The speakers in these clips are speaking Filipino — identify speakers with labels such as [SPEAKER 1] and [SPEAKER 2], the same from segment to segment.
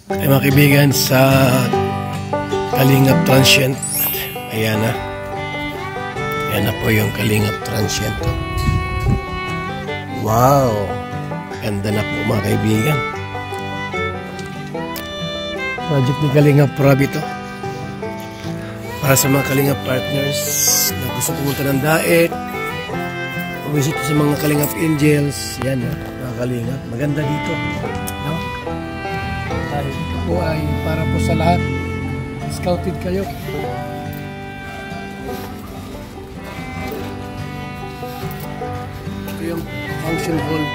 [SPEAKER 1] Ay mga kaibigan sa Kalingap Transient. Ayan na. Ayan na po yung Kalingap Transient. Wow! Ganda na po mga kaibigan. Project ni Kalingap Rob ito. Para sa mga Kalingap partners na gusto pumunta ng daet, pumisit sa mga Kalingap Angels. Yan na, mga Kalingap. Maganda dito. No? Dahil ito po ay para po sa lahat. Scouted kayo. Ito yung function hall.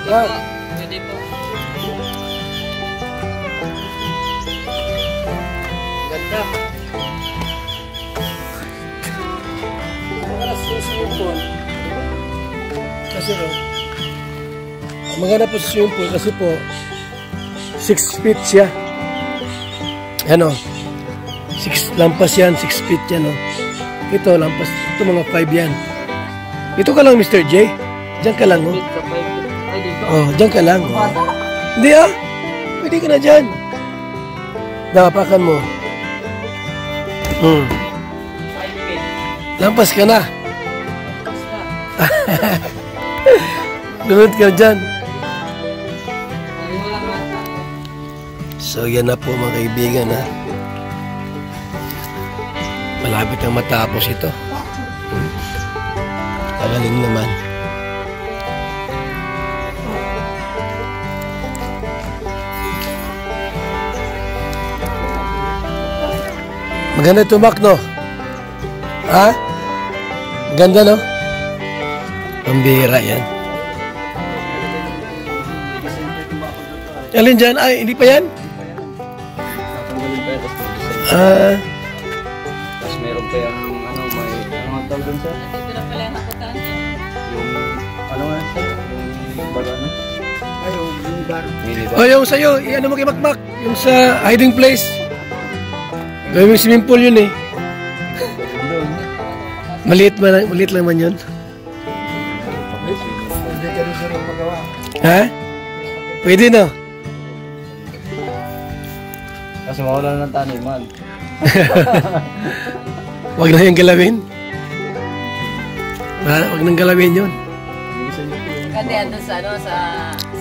[SPEAKER 2] Pwede po. Ganda.
[SPEAKER 1] Kasi po, maganda po sa swimming pool kasi po 6 feet siya. Ano? 6 lampas yan, 6 feet yan, no? Ito, lampas. Ito mga 5 yan. Ito ka lang, Mr. J. Diyan ka lang, no? Oh, diyan ka lang. Oh. Hindi ah. Pwede ka na dyan. Napakan mo. Lampas ka na. Lunod ka dyan. So, yan na po mga kaibigan, ha. Malapit ang matapos ito. Tagaling naman. Maganda tumak, no? Ha? Maganda, no? Pambira yan. Alin dyan? Ay, hindi pa yan?
[SPEAKER 2] Tapos meron pa yung ano, may ano tawag dun sir? Ito na pala yung hakutan niya. Yung ano nga sir? Yung bar ano? Ay, yung bar.
[SPEAKER 1] Oh, yung sa'yo, ano mo kay Makmak? Yung sa hiding place. Gawin mo swimming pool yun eh. Maliit lang man yun. Ha? Pwede no?
[SPEAKER 2] Kasi mawala ng taniman.
[SPEAKER 1] Wag na yung galawin. Wag nang galawin yun.
[SPEAKER 3] Kasi andun sa ano, sa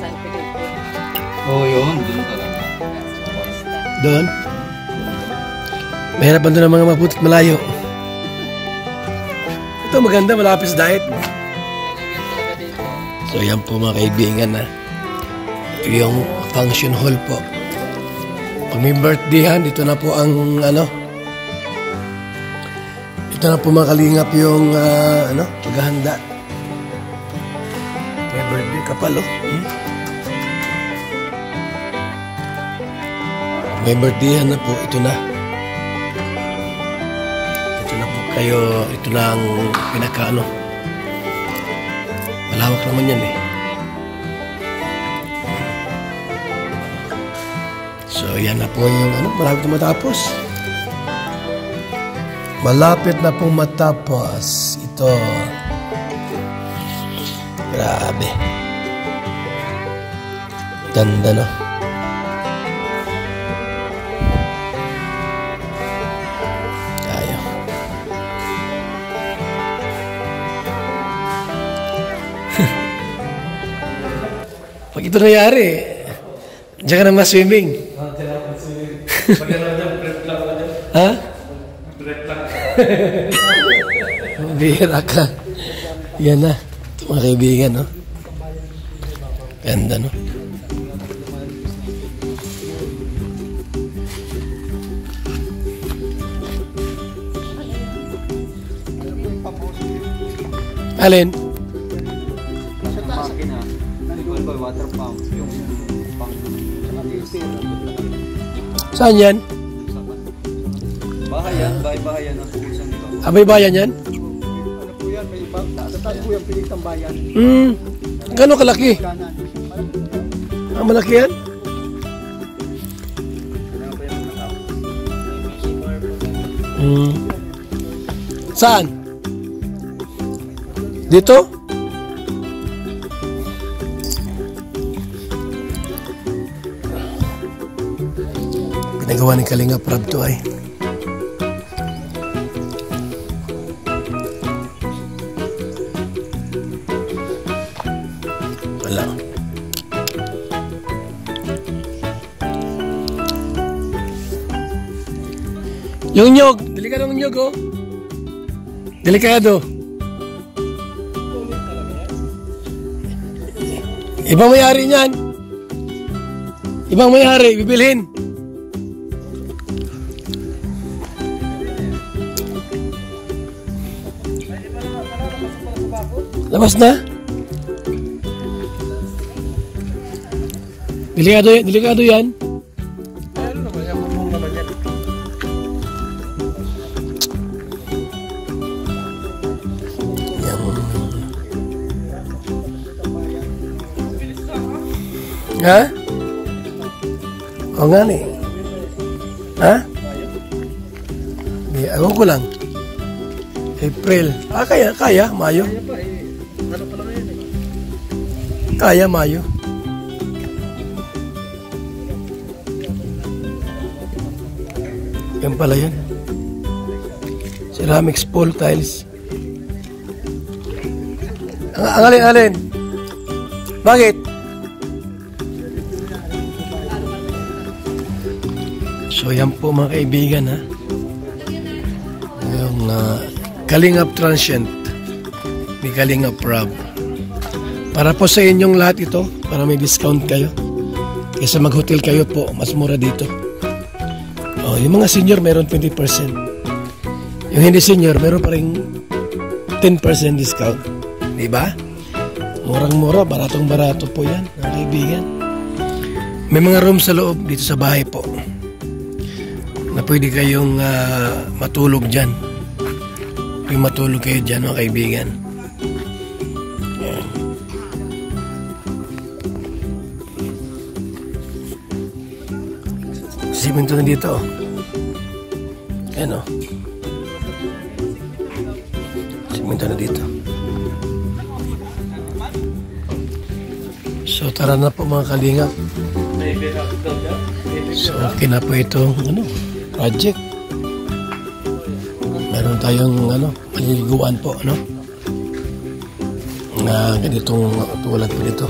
[SPEAKER 3] San Felipe.
[SPEAKER 2] Oo, yun. Doon ka lang.
[SPEAKER 1] Doon? Mahirap doon ang mga maputit malayo. Ito maganda, malapit sa diet. So yan po mga kaibigan na. Ito yung function hall po. Pag may birthdayhan, dito na po ang ano. Ito na po mga kalingap yung ano, paghahanda. May birthday ka pa, oh. May birthdayhan na po, ito na. Ito na po kayo, ito na ang pinaka ano. Malawak naman yan eh. So, yan na po yung ano, malapit na matapos. Malapit na pong matapos. Ito. Grabe. Ganda, no? Tayo. Pag ito nangyari, diyan ka na mas-swimming. Ha? Bihira ka. Yan na. Ito mga kaibigan, no? Ganda, no? Alin?
[SPEAKER 2] Sa makina, water pump, yung pang
[SPEAKER 1] Saan yan?
[SPEAKER 2] bahayan, bahay-bahayan ang pupusan nito.
[SPEAKER 1] Abay bayan yan?
[SPEAKER 4] Ano po yan? May iba, sa taas po yung Pilitang Bayan.
[SPEAKER 1] Gano'ng kalaki? Malaki yan? Saan? Dito? Pinagawa ni Kalinga Prab to ay. Wala. Yung nyog, delikado ng nyog oh. Delikado. Ibang may-ari niyan. Ibang may-ari, bibilhin. Labas na. Delikado yan. Ha? O nga ni. Ha? Di, ako ko lang. April. Kaya, Mayo. Kaya, Mayo. Yan pala yan. Ceramics pole tiles. Ang alin? Bakit? So yan po mga kaibigan ha. Yung Kalingap Transient ni Kalingap Prab. Para po sa inyong lahat ito, para may discount kayo. Kaysa mag-hotel kayo po, mas mura dito. Oh, yung mga senior meron 20%. Yung hindi senior meron pa rin 10% discount. Diba? Murang-mura, baratong-barato po yan mga kaibigan. May mga room sa loob dito sa bahay po na pwede kayong matulog dyan. Pwede matulog kayo dyan mga kaibigan. Yan. Simento na dito. Yan o. Simento na dito. So tara na po mga kalingap. So okay na po itong project. Meron tayong maliliguan po na ganitong tulad po nito.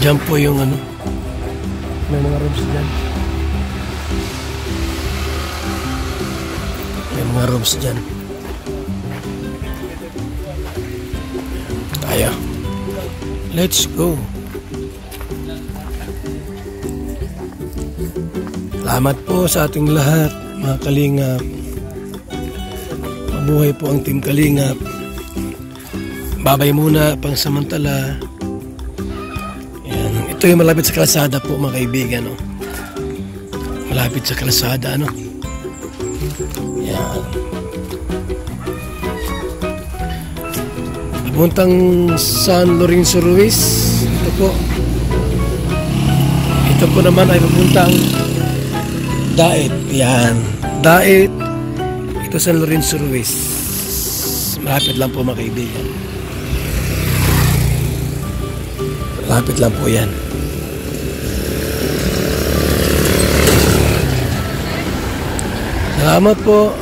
[SPEAKER 1] Diyan po yung may mga rooms dyan. May mga rooms dyan. Tayo. Let's go. Salamat po sa ating lahat, mga Kalingap. Mabuhay po ang Team Kalingap. Babay muna, pang samantala. Ito yung malapit sa kalsada po mga kaibigan. Malapit sa kalsada. Yan. Papuntang San Lorenzo Ruiz. Ito po naman ay papuntang Daet. Yan. Daet. Ito San Lorenzo Ruiz. Malapit lang po mga kaibigan. Malapit lang po yan. Salamat po.